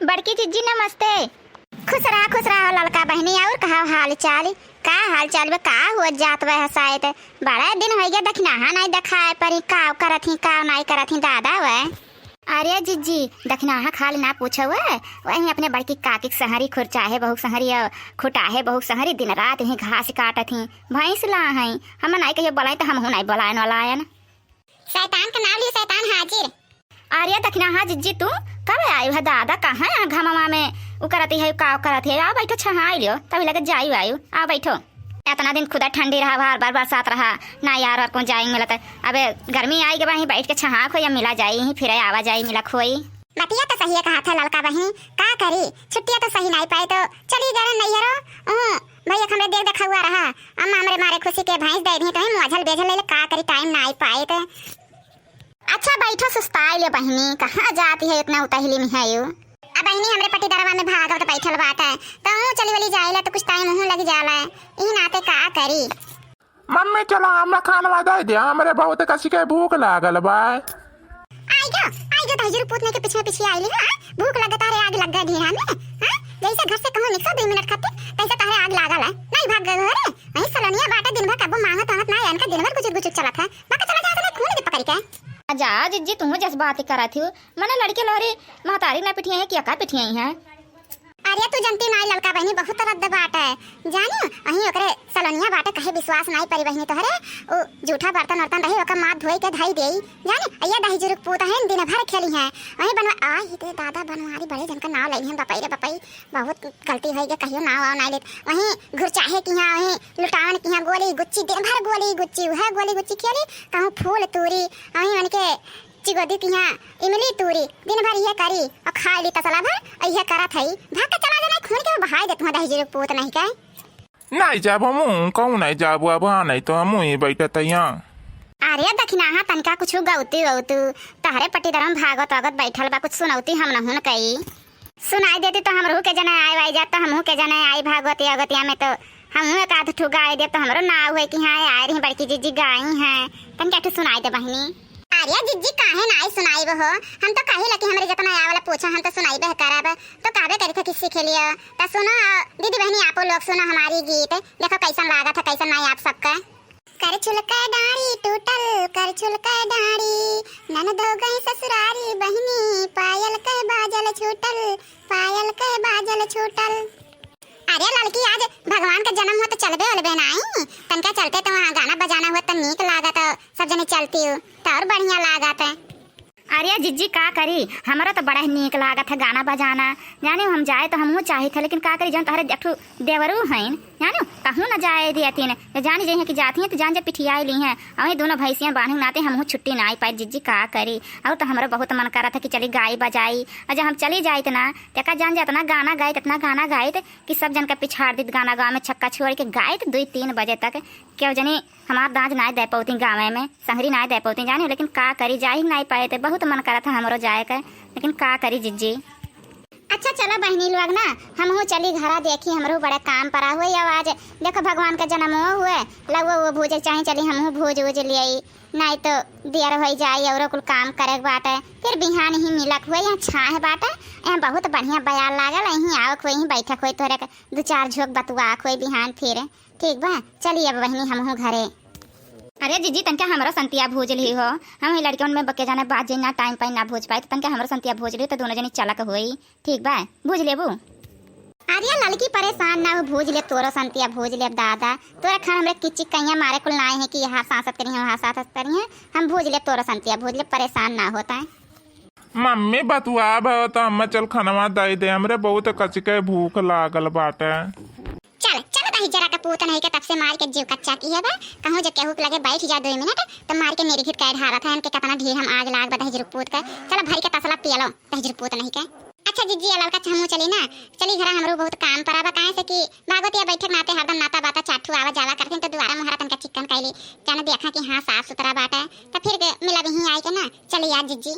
बड़की जीजी नमस्ते। खुश रहा ललका बहनी। और कहा हाल चाल बा? का हुआ जात बा हसायत? बड़ा दिन हो गया दखनाहा नहीं दिखाए परी। का करत ही का नहीं करत ही दादा वे? अरे जीजी दखनाहा खाली ना पूछो वही अपने बड़की काकी सहरी खुरचाहे बहु सहरी खुटाहे बहु सहरी दिन रात ही घास काटत ही भैंस ला है। हम नहीं कहियो बोलाए तो हम नहीं बोलायन वालायन। शैतान का नाम लियो, शैतान हाजिर। अरे दखनाहा जीजी तू कब आई है दादा? कहाँ है घममा में उ करती है का करत है? आ बैठो छहाई लियो तभी लगे जायु आयु। आ बैठो। इतना दिन खुदा ठंडी रहा बार बरसात रहा ना यार और कौन जाएंगे मिलता। अबे गर्मी आई के वहीं बैठ के छहा खो या मिला जाई ही फिर आवा जाई मिला खोई। बतिया तो सही है कहा था ललका बहन। का करी छुट्टियां तो सही नहीं पाए तो चली गए नहीं हरो। भैया हमरे देख देखा हुआ रहा। अम्मा हमरे मारे खुशी के भैंस दे दी तो मोझल बेझल ले का करी टाइम ना आई पाए तो। अच्छा बैठो सुस्ताई ले बहनी। कहाँ जाती है इतना उतहिली में है यू? अब बहनी हमरे पट्टी दरवा में भागो तो बैठल बात है तो हूँ चली वली जाएला तो कुछ टाइम हूँ लग जाला। ई नाते का करी। मम्मी चलो हमरा खाना दे दे। हमरे बहुत कसी के भूख लागल बा। आई जो तहजर पूतने के पीछे आईली। हां भूख लगता है आग लग गई ढेरा में। हां जैसे घर से कहूं निकल 2 मिनट खातिर तैसे तारे आग लागल है। नहीं भाग गए घरे वही सलोनिया बाटा दिन भर कबो मांगत आहत ना इनका दिन भर कुछ चलत है। बाका चला जा खून दे पकड़ के। जा जिज्जी तुम जस बात करा थी मने लड़के लहरी महतारी ना पिटिया है क्या का पिटिया है? अरे तू जनती नाई ललका बहनी बहुत रद्द बाट है जानी। अही ओकरे सलोनिया बाटे कहे विश्वास नहीं परी बहनी तोहरे। ओ झूठा बर्तन वर्तन रही ओका माथ धोई के धाई देई जानी। अय्या दही जुरुक पूत है दिन भर खेली है वही बनवा आ ही दे दादा बनवारी बड़े जन का नाव लई है बपई रे बपई। बहुत गलती होई के कहियो नाव नहीं लेत। वही घुर चाहे कि हां वही लुटावन कि हां गोली गुच्ची दिन भर गोली गुच्ची है गोली गुच्ची खेली कहूं फूल तूरी वही उनके चिगोदी तिहा इमली तूरी दिन भर ये करी और खा ली तसला भर ये करत है। भाग के चला जाना खून के बहाई देत दही जुरुक पूत नहीं के। नहीं जाब हम कहूँ नहीं जाब अब नहीं तो हम ही बैठत यहाँ। अरे दखनाहा तनका कुछ गौती तहरे पट्टी दरम भागत वागत बैठल बा कुछ सुनौती हम नहुन कई सुनाई देती तो हमरू के जने आए वाई जात तो हमहू के जने आई भागवती अगतिया में तो हमहू एक आध ठू गाय दे तो हमरो ना हुए कि हाँ आए रही बड़की जीजी गाई हैं तन क्या सुनाई दे बहनी। अरे जीजी काहे नाई सुनाई हो? हम तो कहे लकी हमरे जितना आया वाला पूछा हम तो सुनाई बह करब तो काबे करी थे किसी के लिए तो सुनो दीदी बहनी आप लोग सुनो हमारी गीत देखो कैसन लागा था कैसन नहीं आप सबका। कर छुलका डाड़ी टूटल कर छुलका डाड़ी ननद हो गई ससुरारी बहनी पायल के बाजल छूटल पायल के बाजल छूटल। अरे लड़की आज भगवान का जन्म हो तो चलबे वलबे नहीं तनका चलते तो वहाँ गाना बजाना हुआ तो नीक लागत सब जने चलती हो तो और बढ़िया लागत है। अरे जीजी का करी हमारा तो बड़ा नीक लागत है गाना बजाना जाने हम जाए तो हमहू चाहे थे लेकिन का करी जान तहरे एकठू देवरू हैं जानो कहूँ ना जाए दियती ने जानी जाइए कि जाती हैं तो जान जब पिठिया ली हैं और दोनों भैंसियाँ बांधू नाते हमहू छुट्टी ना आई पाई जीजी का करी। और तो हमारा बहुत मन करा था कि चली गाय बजाई और जब हम चली जाए ना तो जान जात ना गाना गाए इतना गाना गाए कि सब जन का पिछाड़ दी गाना गाँव में छक्का छोड़ के गाए 2-3 बजे तक क्यों जनी हमार दाज ना दे पाती गाँव में संगरी ना दे पाती जाने लेकिन का करी जा ही नहीं पाए थे बहुत मन करा था हमारो जाए का लेकिन का करी जीजी। अच्छा चलो बहनी लोग ना हम चली घरा देखी हमरो बड़ा काम पड़ा हुए आज देखो भगवान का जन्म हुए लगो वो भूजे चाहे चली हम भूज उज ले नहीं तो देर हो जाए और कुल काम करे बाटे फिर बिहान ही मिलक हुए यहाँ छाह बाटे यहाँ बहुत बढ़िया बयान लागल यहीं आओ खोई बैठक हो तोरे 2-4 झोंक बतुआ खोई बिहान फिर ठीक बा चलिए अब बहनी हम घरे। अरे जीजी तनका हमारा संतिया भोज ली हो हम लड़कियों में बके जाने बात ना टाइम पाई ना भोज पाए तो तनका हमारा संतिया भोज ली तो दोनों जनी चलक हुई ठीक बा भोज लेबू। अरे लड़की परेशान ना हो भोज ले तोरो संतिया भोज ले दादा तोरा खा हमरे किच्ची कहिया मारे कुल नाई है कि यहाँ सांसत करी वहाँ सांसत करी हम भोज ले तोरो संतिया भोज ले परेशान ना होता है। मम्मी बतुआ तो हम चल खाना दे दे हमरे बहुत कसी के भूख लागल बाटे। चल चल दही जरा का पूत नहीं के तब से मार के जीव कच्चा की है बा कहूं जो केहू लगे बैठ जा 2 मिनट तो मार के निरघित कर ढारा था इनके कितना ढेर हम आग लाग दही जरूर पूत का चलो भर के तसला पिया लो दही जरूर पूत नहीं के। अच्छा जीजी ललका हमू चली ना चली घरा हमरो बहुत काम पराबा काहे से कि भागवतिया बैठक नाते हरदम नाता बाता चाठू आवा जावा करते तो दोबारा मोहरा तनका चिकन कैली जाने देखा कि हां साफ सुथरा बाटा तो फिर मिला भी आई के ना चली यार जीजी।